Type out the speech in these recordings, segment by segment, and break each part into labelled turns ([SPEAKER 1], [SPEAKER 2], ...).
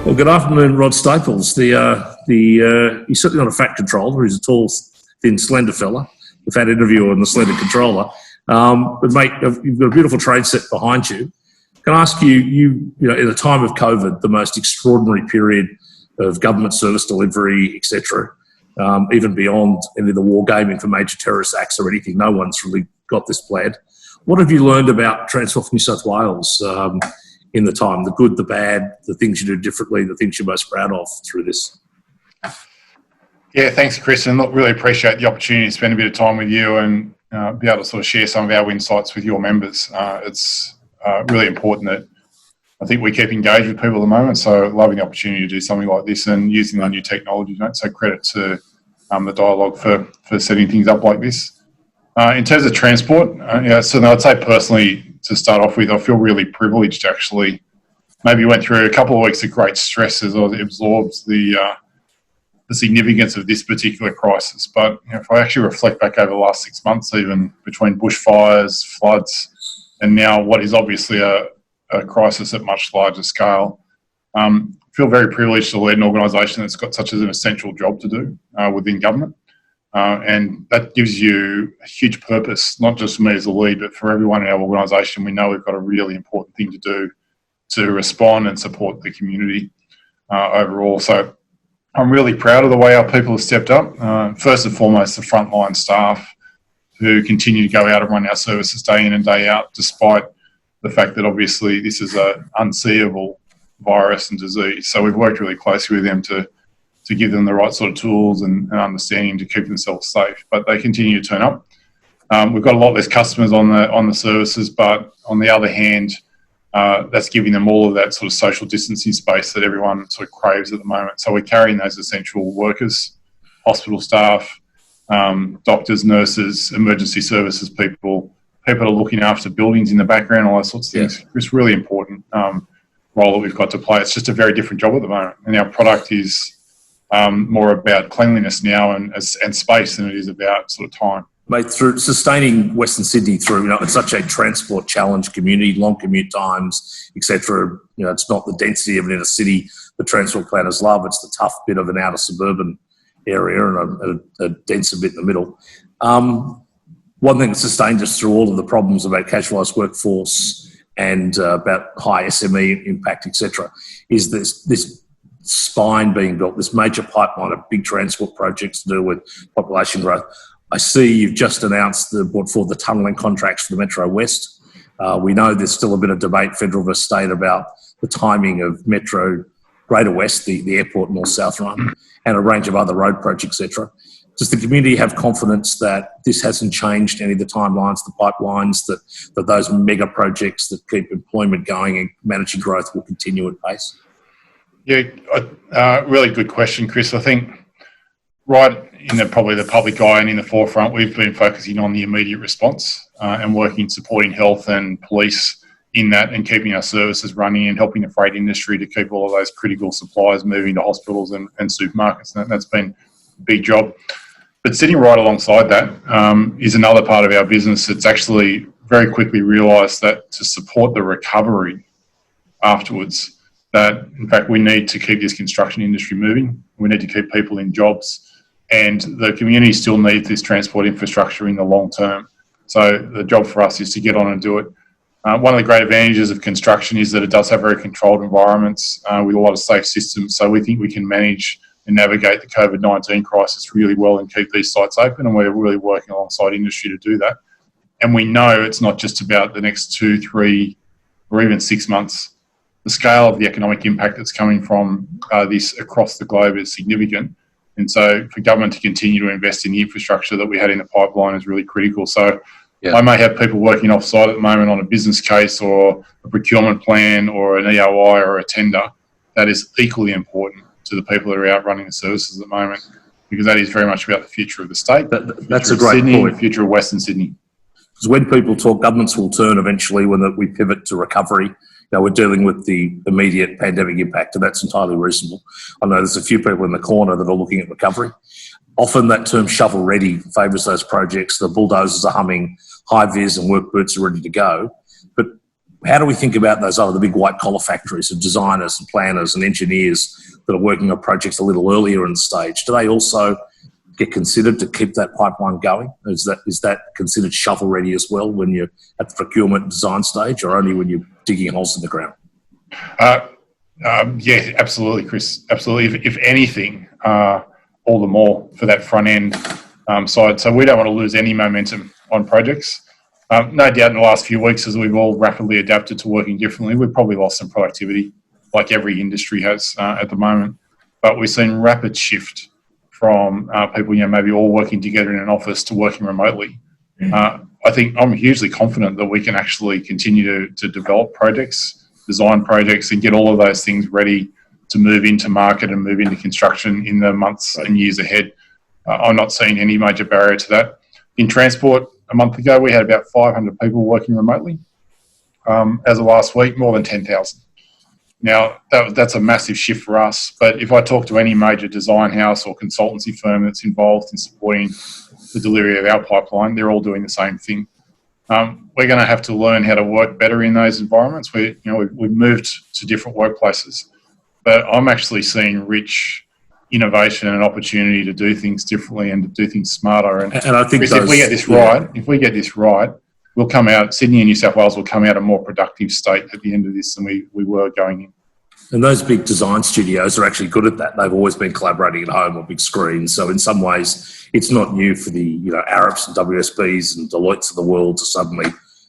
[SPEAKER 1] Well, good afternoon, Rod Staples. He's certainly not a fat controller. He's a tall, thin, slender fella. We've had an interview on the slender controller. But mate, you've got a beautiful trade set behind you. Can I ask you, in a time of COVID, the most extraordinary period of government service delivery, etc., even beyond any of the wargaming for major terrorist acts or anything, no one's really got this planned. What have you learned about Transport for New South Wales in the time, the good, the bad, the things you do differently, the things you're most proud of through this?
[SPEAKER 2] Yeah, thanks, Chris, and look, really appreciate the opportunity to spend a bit of time with you and be able to sort of share some of our insights with your members. It's really important that I think we keep engaged with people at the moment, so loving the opportunity to do something like this and using the new technology. So credit to the Dialogue for setting things up like this. In terms of transport, so I'd say personally, to start off with, I feel really privileged actually. Maybe went through a couple of weeks of great stress as I absorbed the significance of this particular crisis. But if I actually reflect back over the last 6 months, even between bushfires, floods, and now what is obviously a crisis at much larger scale, I feel very privileged to lead an organisation that's got such an essential job to do within government. And that gives you a huge purpose, not just for me as a lead, but for everyone in our organisation. We know we've got a really important thing to do to respond and support the community overall. So I'm really proud of the way our people have stepped up. First and foremost, the frontline staff who continue to go out and run our services day in and day out, despite the fact that obviously this is an unseeable virus and disease. So we've worked really closely with them to give them the right sort of tools and understanding to keep themselves safe. But they continue to turn up. We've got a lot less customers on the services, but on the other hand, that's giving them all of that sort of social distancing space that everyone sort of craves at the moment. So we're carrying those essential workers, hospital staff, doctors, nurses, emergency services people are looking after buildings in the background, all those sorts of things. Yeah. It's really important role that we've got to play. It's just a very different job at the moment. And our product is more about cleanliness now and space than it is about sort of time.
[SPEAKER 1] Mate, through sustaining Western Sydney through, it's such a transport challenge community, long commute times, etc. It's not the density of an inner city the transport planners love. It's the tough bit of an outer suburban area and a denser bit in the middle. One thing that sustained us through all of the problems about casualised workforce and about high SME impact, etc., is this spine being built, this major pipeline of big transport projects to do with population growth. I see you've just announced brought forward the tunnelling contracts for the Metro West. We know there's still a bit of debate, federal versus state, about the timing of Metro Greater West, the airport North-South run, and a range of other road projects, etc. Does the community have confidence that this hasn't changed any of the timelines, the pipelines, that those mega projects that keep employment going and managing growth will continue at pace?
[SPEAKER 2] Yeah, really good question, Chris. I think right in probably the public eye and in the forefront, we've been focusing on the immediate response and working, supporting health and police in that and keeping our services running and helping the freight industry to keep all of those critical supplies moving to hospitals and supermarkets. And that's been a big job. But sitting right alongside that is another part of our business that's actually very quickly realised that to support the recovery afterwards, that in fact we need to keep this construction industry moving. We need to keep people in jobs, and the community still needs this transport infrastructure in the long term. So the job for us is to get on and do it. One of the great advantages of construction is that it does have very controlled environments with a lot of safe systems. So we think we can manage and navigate the COVID-19 crisis really well and keep these sites open, and we're really working alongside industry to do that. And we know it's not just about the next 2, 3, or even 6 months. The scale of the economic impact that's coming from this across the globe is significant. And so for government to continue to invest in the infrastructure that we had in the pipeline is really critical. So I may have people working off-site at the moment on a business case or a procurement plan or an EOI or a tender. That is equally important to the people that are out running the services at the moment, because that is very much about the future of the state.
[SPEAKER 1] That's a great point.
[SPEAKER 2] The future of Western Sydney.
[SPEAKER 1] Because when people talk, governments will turn eventually when we pivot to recovery. We're dealing with the immediate pandemic impact, and that's entirely reasonable. I know there's a few people in the corner that are looking at recovery. Often that term shovel ready favours those projects. The bulldozers are humming, high vis and work boots are ready to go. But how do we think about those other, the big white collar factories of designers and planners and engineers that are working on projects a little earlier in the stage? Do they also get considered to keep that pipeline going? Is that considered shovel ready as well when you're at the procurement design stage, or only when you're digging holes in the ground?
[SPEAKER 2] Yeah, absolutely, Chris. Absolutely. If anything, all the more for that front end side. So we don't want to lose any momentum on projects. No doubt in the last few weeks, as we've all rapidly adapted to working differently, we've probably lost some productivity, like every industry has at the moment. But we've seen rapid shift from people, maybe all working together in an office to working remotely. I think I'm hugely confident that we can actually continue to develop projects, design projects, and get all of those things ready to move into market and move into construction in the months and years ahead. I'm not seeing any major barrier to that. In transport, a month ago, we had about 500 people working remotely. As of last week, more than 10,000. Now, that's a massive shift for us, but if I talk to any major design house or consultancy firm that's involved in supporting the delivery of our pipeline, they're all doing the same thing. We're going to have to learn how to work better in those environments. We've moved to different workplaces, but I'm actually seeing rich innovation and opportunity to do things differently and to do things smarter. And I think if we get this right, we'll come out, Sydney and New South Wales will come out a more productive state at the end of this than we were going in.
[SPEAKER 1] And those big design studios are actually good at that. They've always been collaborating at home on big screens. So in some ways, it's not new for the Arabs and WSPs and Deloittes of the world to suddenly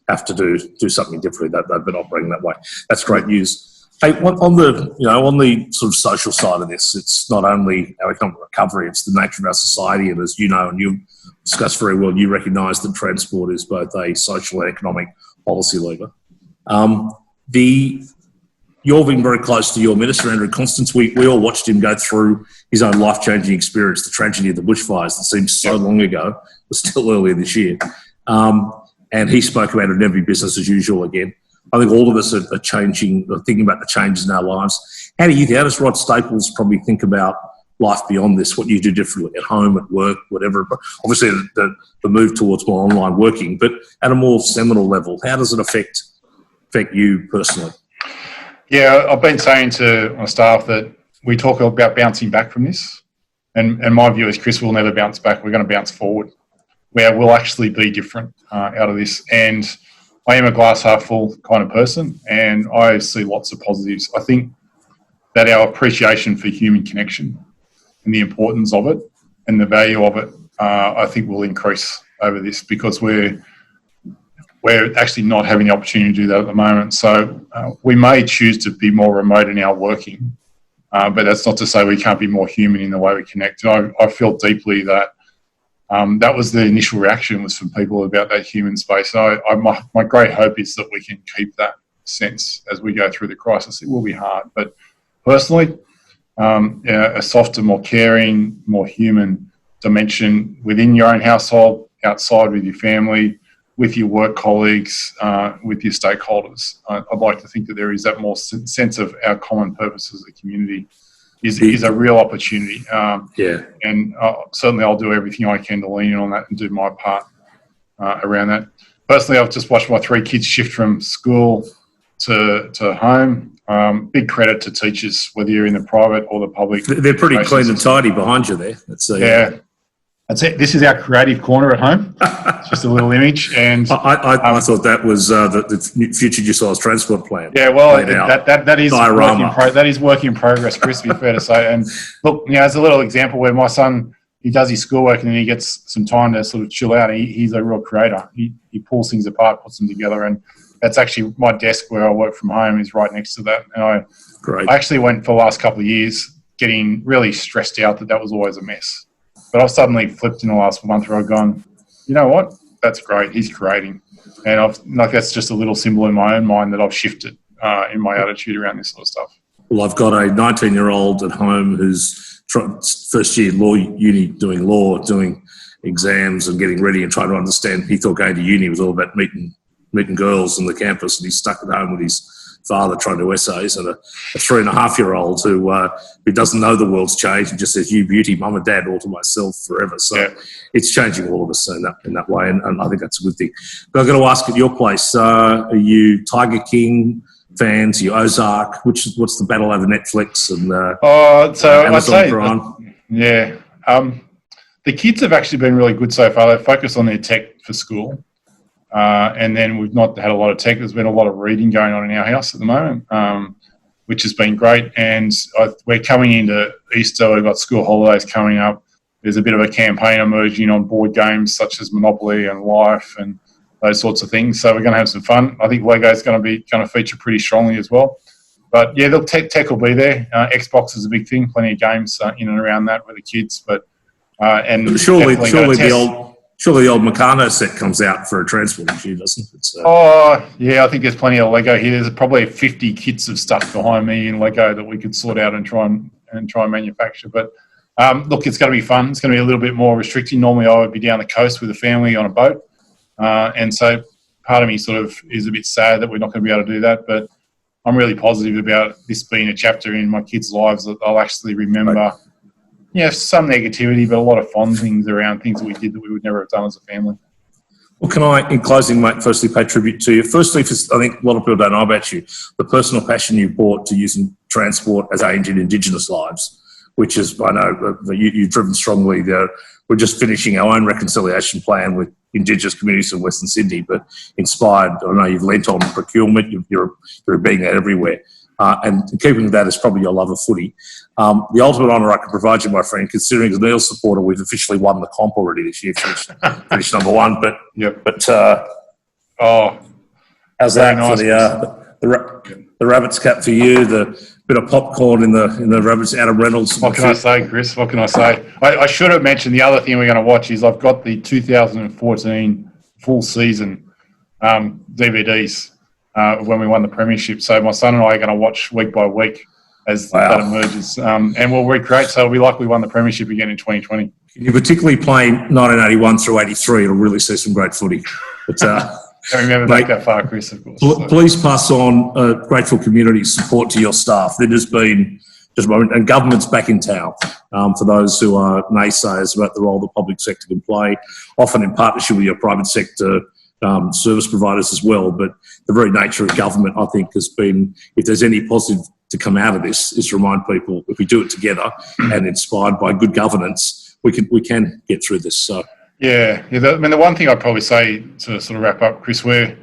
[SPEAKER 1] have to do something differently. They've been operating that way. That's great news. Hey, on the sort of social side of this, it's not only our economic recovery, it's the nature of our society. And as you know, and you discussed very well, you recognise that transport is both a social and economic policy lever. You've been very close to your minister, Andrew Constance. We all watched him go through his own life-changing experience, the tragedy of the bushfires that seems so long ago, but still earlier this year. And he spoke about it never be business as usual again. I think all of us are thinking about the changes in our lives. How does Rod Staples probably think about life beyond this, what you do differently at home, at work, whatever? Obviously, the move towards more online working, but at a more seminal level, how does it affect you personally?
[SPEAKER 2] Yeah, I've been saying to my staff that we talk about bouncing back from this. And my view is, Chris, we'll never bounce back. We're going to bounce forward, where we'll actually be different out of this. And I am a glass half full kind of person, and I see lots of positives. I think that our appreciation for human connection and the importance of it and the value of it, I think will increase over this, because we're actually not having the opportunity to do that at the moment. So we may choose to be more remote in our working, but that's not to say we can't be more human in the way we connect. And I feel deeply that that was the initial reaction, was from people about that human space. So my great hope is that we can keep that sense as we go through the crisis. It will be hard, but personally, a softer, more caring, more human dimension within your own household, outside with your family, with your work colleagues, with your stakeholders. I'd like to think that there is that more sense of our common purpose as a community is a real opportunity. And certainly I'll do everything I can to lean in on that and do my part around that. Personally, I've just watched my 3 kids shift from school to home. Big credit to teachers, whether you're in the private or the public.
[SPEAKER 1] They're pretty clean and tidy behind you there.
[SPEAKER 2] That's it. This is our creative corner at home. It's just a little image. And
[SPEAKER 1] I thought that was the future New South Wales transport plan.
[SPEAKER 2] Yeah, well, that is work in progress, Chris, to be fair to say. And look, as a little example where my son, he does his schoolwork and then he gets some time to sort of chill out. He's a real creator. He pulls things apart, puts them together, and that's actually my desk where I work from home is right next to that. And I actually went for the last couple of years getting really stressed out that was always a mess. But I've suddenly flipped in the last month where I've gone, you know what? That's great. He's creating. And that's just a little symbol in my own mind that I've shifted in my attitude around this sort of stuff.
[SPEAKER 1] Well, I've got a 19-year-old at home who's first year uni, doing law, doing exams and getting ready and trying to understand. He thought going to uni was all about meeting girls on the campus, and he's stuck at home with his father trying to do essays, and a 3.5-year-old who doesn't know the world's changed and just says, "You beauty, mum and dad, all to myself forever." So it's changing all of us in that way, and I think that's a good thing. But I've got to ask, at your place, are you Tiger King fans? Are you Ozark? What's the battle over Netflix and Amazon Prime?
[SPEAKER 2] Yeah. The kids have actually been really good so far. They focus on their tech for school. And then we've not had a lot of tech. There's been a lot of reading going on in our house at the moment, which has been great. And we're coming into Easter. We've got school holidays coming up. There's a bit of a campaign emerging on board games such as Monopoly and Life and those sorts of things. So we're going to have some fun. I think Lego's going to feature pretty strongly as well. But yeah, tech will be there. Xbox is a big thing. Plenty of games in and around that with the kids. But
[SPEAKER 1] surely the old Meccano set comes out for a transport issue, doesn't it?
[SPEAKER 2] Yeah, I think there's plenty of Lego here. There's probably 50 kits of stuff behind me in Lego that we could sort out and try and manufacture. But look, it's going to be fun. It's going to be a little bit more restricting. Normally, I would be down the coast with a family on a boat, and so part of me sort of is a bit sad that we're not going to be able to do that. But I'm really positive about this being a chapter in my kids' lives that I'll actually remember. Right. Yeah, some negativity, but a lot of fond things around things that we did that we would never have done as a family.
[SPEAKER 1] Well, can I, in closing, mate, firstly pay tribute to you. Firstly, I think a lot of people don't know about you, the personal passion you brought to using transport as aimed at Indigenous lives, which is, I know, you've driven strongly there. We're just finishing our own reconciliation plan with Indigenous communities in Western Sydney, but inspired, I know you've lent on procurement, you're being that everywhere. And keeping with that is probably your love of footy. The ultimate honour I can provide you, my friend, considering as an Eels supporter, we've officially won the comp already this year, finished number one. But how's that nice for the Rabbits cap for you? The bit of popcorn in the Rabbits, Adam Reynolds.
[SPEAKER 2] What can I say, Chris? What can I say? I should have mentioned the other thing we're going to watch is I've got the 2014 full season DVDs. When we won the premiership. So my son and I are going to watch week by week as that emerges. And we'll recreate, so it'll be like we won the premiership again in 2020.
[SPEAKER 1] You're particularly playing 1981 through 83. It'll really see some great footy. But,
[SPEAKER 2] I remember back that far, Chris, of course.
[SPEAKER 1] Please pass on grateful community support to your staff. There has been and government's back in town for those who are naysayers about the role the public sector can play, often in partnership with your private sector service providers as well. But the very nature of government, I think, has been, if there's any positive to come out of this, is to remind people if we do it together and inspired by good governance, we can get through this. So
[SPEAKER 2] yeah. The one thing I'd probably say to sort of wrap up, Chris, we're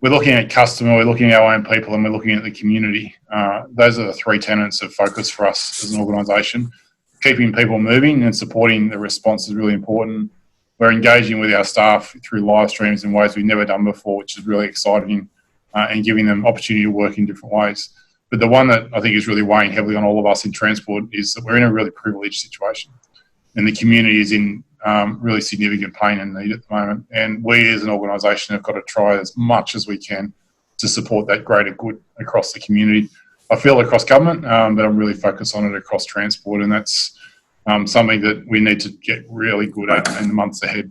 [SPEAKER 2] looking at customer, we're looking at our own people, and we're looking at the community. Those are the three tenets of focus for us as an organisation. Keeping people moving and supporting the response is really important. We're engaging with our staff through live streams in ways we've never done before, which is really exciting, and giving them opportunity to work in different ways. But the one that I think is really weighing heavily on all of us in transport is that we're in a really privileged situation, and the community is in really significant pain and need at the moment. And we as an organisation have got to try as much as we can to support that greater good across the community. I feel across government, but I'm really focused on it across transport, and that's something that we need to get really good at in the months ahead.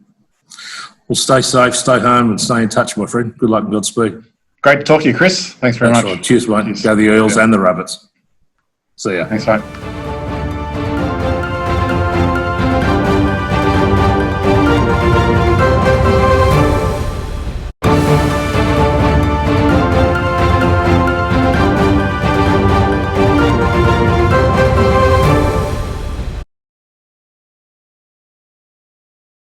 [SPEAKER 1] Well, stay safe, stay home, and stay in touch, my friend. Good luck and Godspeed.
[SPEAKER 2] Great to talk to you, Chris. Thanks very much.
[SPEAKER 1] Right. Cheers, mate. Go the Eels and the Rabbits. See ya.
[SPEAKER 2] Thanks, mate.